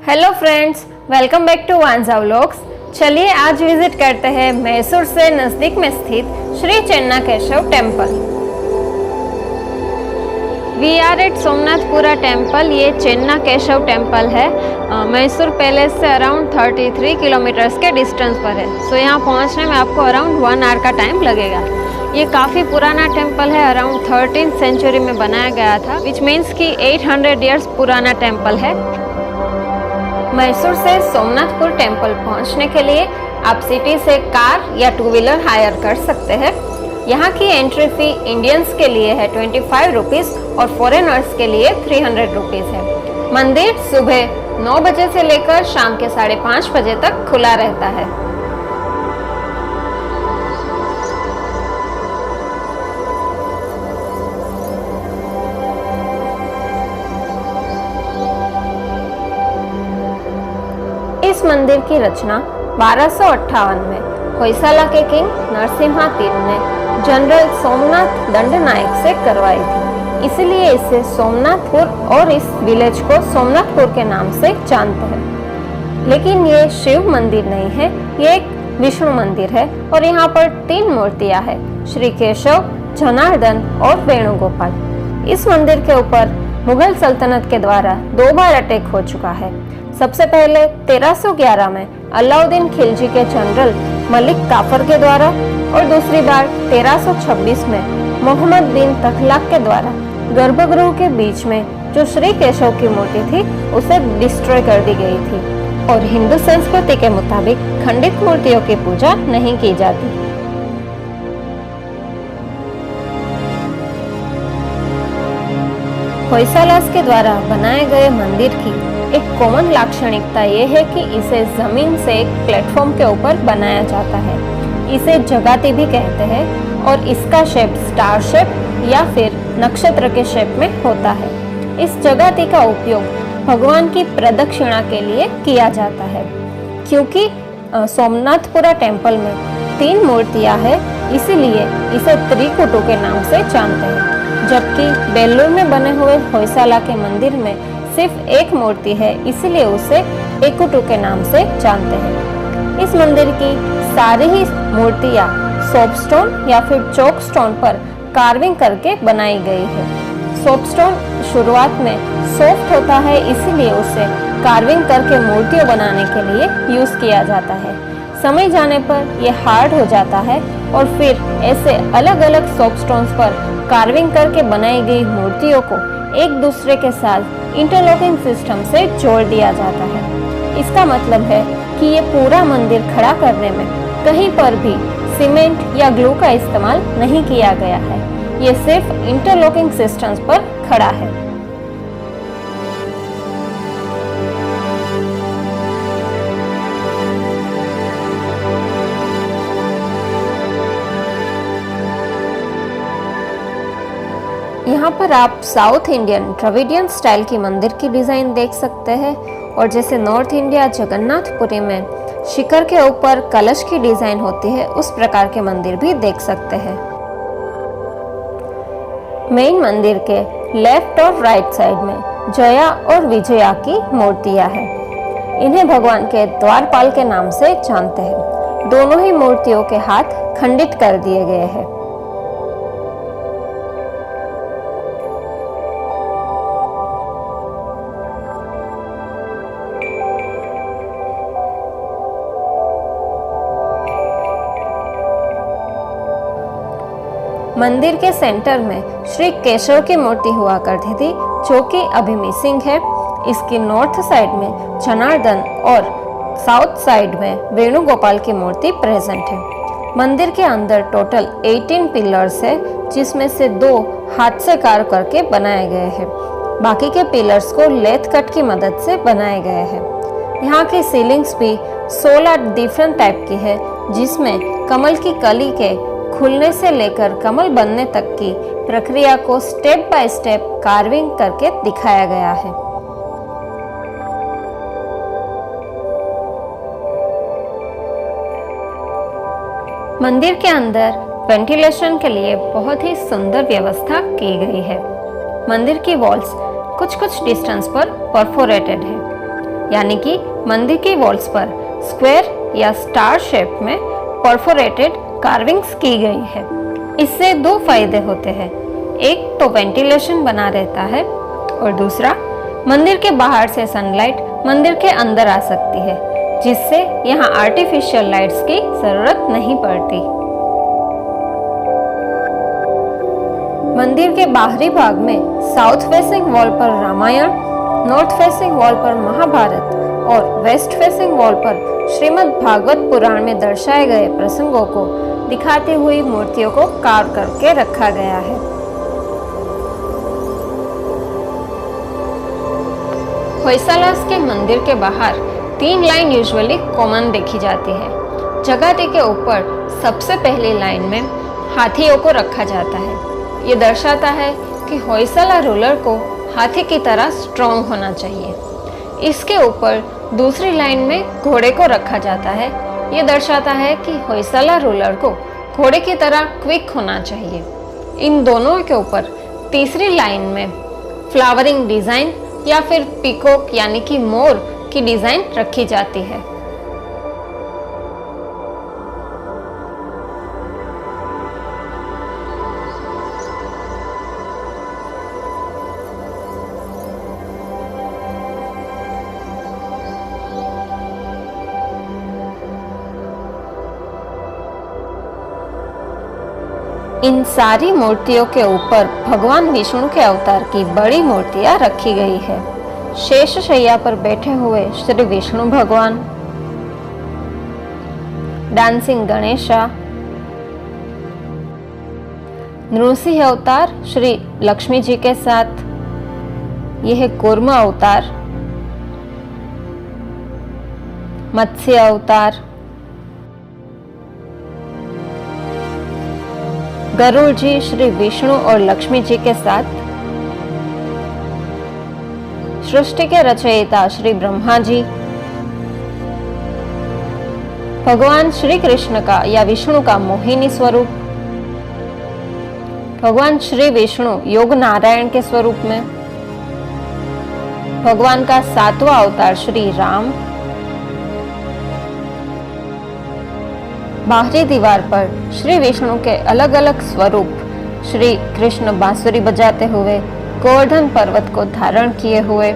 Hello friends, welcome back to वांझा vlogs. चलिए आज विजिट करते हैं मैसूर से नज़दीक में स्थित Shri Chennakeshava temple. We are at Somanathapura temple. ये चेन्नाकेशव टेम्पल है, मैसूर पैलेस से अराउंड 33 किलोमीटर्स के डिस्टेंस पर है। सो यहाँ पहुँचने में आपको अराउंड 1 आवर का टाइम लगेगा। ये काफ़ी पुराना टेम्पल है, अराउंड 13th सेंचुरी में बनाया गया था, विच मीन्स कि 800 ईयर्स पुराना टेम्पल है। मैसूर से सोमनाथपुर टेम्पल पहुंचने के लिए आप सिटी से कार या 2 व्हीलर हायर कर सकते हैं। यहाँ की एंट्री फी इंडियंस के लिए है 25 रुपीज़ और फॉरेनर्स के लिए 300 रुपीज़ है। मंदिर सुबह 9 बजे से लेकर शाम के 5:30 बजे तक खुला रहता है। इस मंदिर की रचना 1258 में होयसाला के किंग नरसिम्हा III ने जनरल सोमनाथ दंडनायक से करवाई थी। इसलिए इसे सोमनाथपुर और इस विलेज को सोमनाथपुर के नाम से जानते हैं। लेकिन ये शिव मंदिर नहीं है, ये एक विष्णु मंदिर है और यहाँ पर 3 मूर्तियाँ हैं, श्री केशव, जनार्दन और वेणुगोपाल। इस मंदिर के ऊपर मुगल सल्तनत के द्वारा 2 बार अटैक हो चुका है। सबसे पहले 1311 में अलाउद्दीन खिलजी के जनरल मलिक काफर के द्वारा और दूसरी बार 1326 में मोहम्मद बिन तुगलक के द्वारा गर्भगृह के बीच में जो श्री केशव की मूर्ति थी उसे डिस्ट्रॉय कर दी गई थी। और हिंदू संस्कृति के मुताबिक खंडित मूर्तियों की पूजा नहीं की जाती। होयसालास के द्वारा बनाए गए मंदिर की एक कॉमन लाक्षणिकता ये है कि इसे जमीन से एक प्लेटफॉर्म के ऊपर बनाया जाता है। इसे जगाती भी कहते हैं और इसका शेप स्टार शेप या फिर नक्षत्र के शेप में होता है। इस जगाती का उपयोग भगवान की प्रदक्षिणा के लिए किया जाता है। क्योंकि सोमनाथपुरा टेम्पल में 3 मूर्तियां हैं, इसीलिए इसे त्रिकुटु के नाम से जानते हैं। जबकि बेल्लूर में बने हुए होयसाला के मंदिर में सिर्फ एक मूर्ति है, इसलिए उसे एकुटू के नाम से जानते हैं। इस मंदिर की सारी ही मूर्तियां सोपस्टोन या फिर चौक स्टोन पर कार्विंग करके बनाई गई है। सोपस्टोन शुरुआत में सॉफ्ट होता है, इसीलिए उसे कार्विंग करके मूर्तियां बनाने के लिए यूज किया जाता है। समय जाने पर यह हार्ड हो जाता है और फिर ऐसे अलग अलग सोपस्टोन्स पर कार्विंग करके बनाई गई मूर्तियों को एक दूसरे के साथ इंटरलॉकिंग सिस्टम से जोड़ दिया जाता है। इसका मतलब है कि ये पूरा मंदिर खड़ा करने में कहीं पर भी सीमेंट या ग्लू का इस्तेमाल नहीं किया गया है। ये सिर्फ इंटरलॉकिंग सिस्टम्स पर खड़ा है। यहाँ पर आप साउथ इंडियन द्रविडियन स्टाइल की मंदिर की डिज़ाइन देख सकते हैं और जैसे नॉर्थ इंडिया जगन्नाथपुरी में शिखर के ऊपर कलश की डिज़ाइन होती है, उस प्रकार के मंदिर भी देख सकते हैं। मेन मंदिर के लेफ्ट और राइट साइड में जया और विजया की मूर्तियाँ हैं। इन्हें भगवान के द्वारपाल के नाम से जानते हैं। दोनों ही मूर्तियों के हाथ खंडित कर दिए गए हैं। मंदिर के सेंटर में श्री केशव की मूर्ति हुआ करती थी, जो कि अभी मिसिंग है। इसकी नॉर्थ साइड में जनार्दन और साउथ साइड में वेणुगोपाल की मूर्ति प्रेजेंट है। मंदिर के अंदर टोटल 18 पिलर्स है, जिसमें से 2 हाथ से कार्व करके बनाए गए हैं। बाकी के पिलर्स को लेथ कट की मदद से बनाए गए हैं। यहाँ की सीलिंग्स भी 16 डिफरेंट टाइप की है, जिसमें कमल की कली के खुलने से लेकर कमल बनने तक की प्रक्रिया को स्टेप बाय स्टेप कार्विंग करके दिखाया गया है। मंदिर के अंदर वेंटिलेशन के लिए बहुत ही सुंदर व्यवस्था की गई है। मंदिर की वॉल्स कुछ कुछ डिस्टेंस पर परफोरेटेड है। यानी कि मंदिर की वॉल्स पर स्क्वायर या स्टार शेप में परफोरेटेड कार्विंग्स की गई है। इससे दो फायदे होते हैं, एक तो वेंटिलेशन बना रहता है और दूसरा मंदिर के बाहर से सनलाइट मंदिर के अंदर आ सकती है, जिससे यहाँ आर्टिफिशियल लाइट्स की जरूरत नहीं पड़ती। मंदिर के बाहरी भाग में साउथ फेसिंग वॉल पर रामायण, नॉर्थ फेसिंग वॉल पर महाभारत और वेस्ट फेसिंग वॉल पर श्रीमद् भागवत पुराण में दर्शाए गए प्रसंगों को दिखाती हुई मूर्तियों को कार्व करके रखा गया है। होयसालास के मंदिर के बाहर 3 लाइन यूजुअली कॉमन देखी जाती है। जगाती के ऊपर सबसे पहली लाइन में हाथियों को रखा जाता है। ये दर्शाता है कि होयसाला रूलर को हाथी की तरह स्ट्रॉन्ग होना चाहिए। इसके ऊपर दूसरी लाइन में घोड़े को रखा जाता है। ये दर्शाता है कि होयसाला रूलर को घोड़े की तरह क्विक होना चाहिए। इन दोनों के ऊपर तीसरी लाइन में फ्लावरिंग डिजाइन या फिर पीकॉक यानी कि मोर की डिजाइन रखी जाती है। इन सारी मूर्तियों के ऊपर भगवान विष्णु के अवतार की बड़ी मूर्तियां रखी गई है। शेष शैया पर बैठे हुए श्री विष्णु भगवान, डांसिंग गणेशा, नृसिंह अवतार श्री लक्ष्मी जी के साथ, यह कूर्म अवतार, मत्स्य अवतार, गरुड़ जी श्री विष्णु और लक्ष्मी जी के साथ, सृष्टि के रचयिता श्री ब्रह्मा जी, भगवान श्री कृष्ण का या विष्णु का मोहिनी स्वरूप, भगवान श्री विष्णु योग नारायण के स्वरूप में, भगवान का 7वां अवतार श्री राम, बाहरी दीवार पर श्री विष्णु के अलग अलग स्वरूप, श्री कृष्ण बांसुरी बजाते हुए, गोवर्धन पर्वत को धारण किए हुए,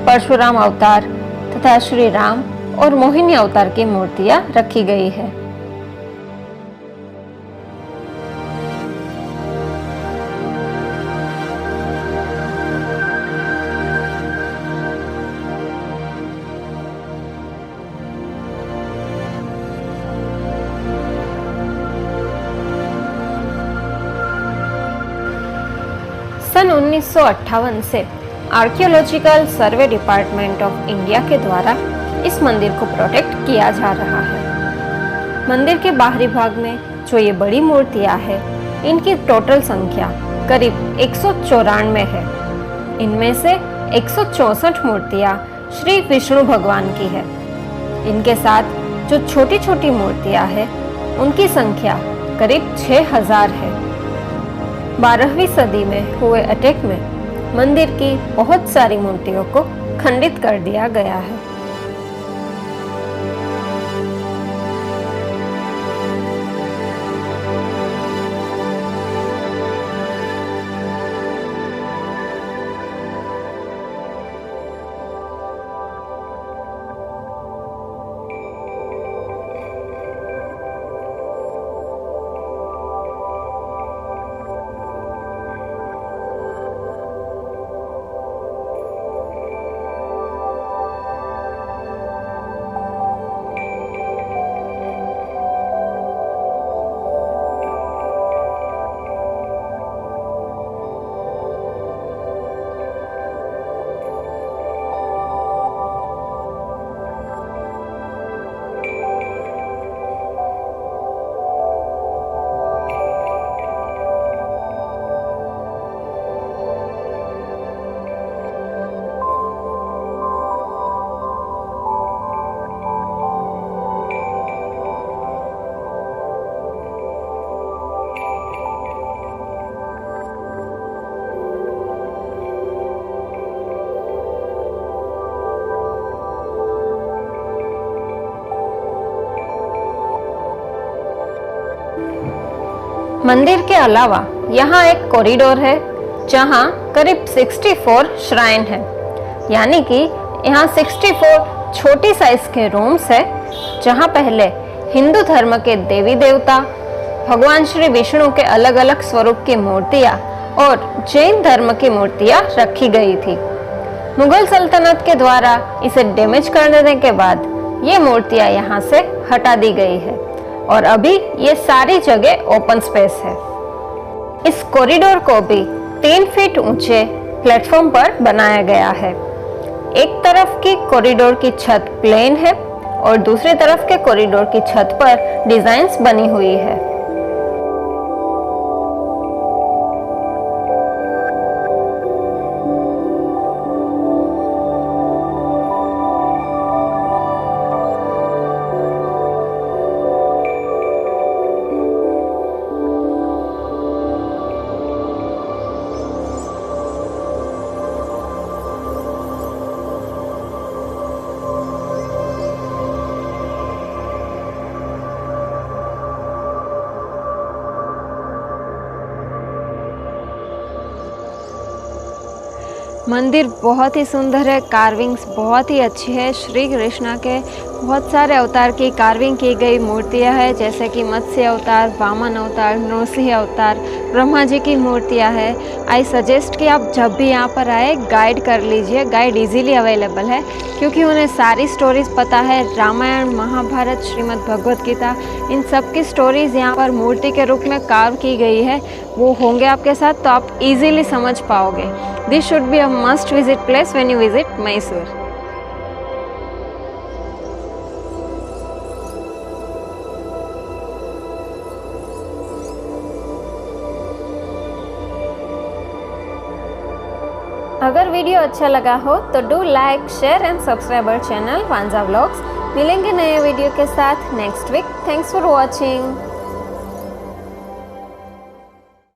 परशुराम अवतार तथा श्री राम और मोहिनी अवतार की मूर्तियां रखी गई है। सन 1958 से archaeological survey department of India के द्वारा इस मंदिर को प्रोटेक्ट किया जा रहा है। मंदिर के बाहरी भाग में जो ये बड़ी मूर्तियां हैं, इनकी टोटल संख्या करीब 194 है। इनमें से 164 मूर्तियां श्री विष्णु भगवान की है। इनके साथ जो छोटी छोटी मूर्तियां हैं, उनकी संख्या करीब 6000 है। 12वीं सदी में हुए अटैक में मंदिर की बहुत सारी मूर्तियों को खंडित कर दिया गया है। मंदिर के अलावा यहाँ एक कॉरिडोर है जहाँ करीब 64 श्राइन है, यानी कि यहाँ 64 छोटी साइज के रूम्स है जहाँ पहले हिंदू धर्म के देवी देवता, भगवान श्री विष्णु के अलग अलग स्वरूप की मूर्तियाँ और जैन धर्म की मूर्तियाँ रखी गई थी। मुगल सल्तनत के द्वारा इसे डैमेज कर देने के बाद ये मूर्तियाँ यहाँ से हटा दी गई है और अभी ये सारी जगह ओपन स्पेस है। इस कॉरिडोर को भी 3 फीट ऊंचे प्लेटफॉर्म पर बनाया गया है। एक तरफ की कॉरिडोर की छत प्लेन है और दूसरी तरफ के कॉरिडोर की छत पर डिजाइन्स बनी हुई है। मंदिर बहुत ही सुंदर है, कार्विंग्स बहुत ही अच्छी है। श्री कृष्ण के बहुत सारे अवतार की कार्विंग की गई मूर्तियां हैं, जैसे कि मत्स्य अवतार, वामन अवतार, नरसिंह अवतार, ब्रह्मा जी की मूर्तियां हैं। आई सजेस्ट कि आप जब भी यहाँ पर आए गाइड कर लीजिए। गाइड इजीली अवेलेबल है क्योंकि उन्हें सारी स्टोरीज पता है। रामायण, महाभारत, श्रीमद् भगवत गीता, इन सब की स्टोरीज यहाँ पर मूर्ति के रूप में कार्व की गई है, वो होंगे आपके साथ, तो आप इजीली समझ पाओगे। This should be a must visit place when you visit Mysore. अगर वीडियो अच्छा लगा हो तो do like, share and subscribe our channel Vanja vlogs. मिलेंगे नए वीडियो के साथ next week. Thanks for watching.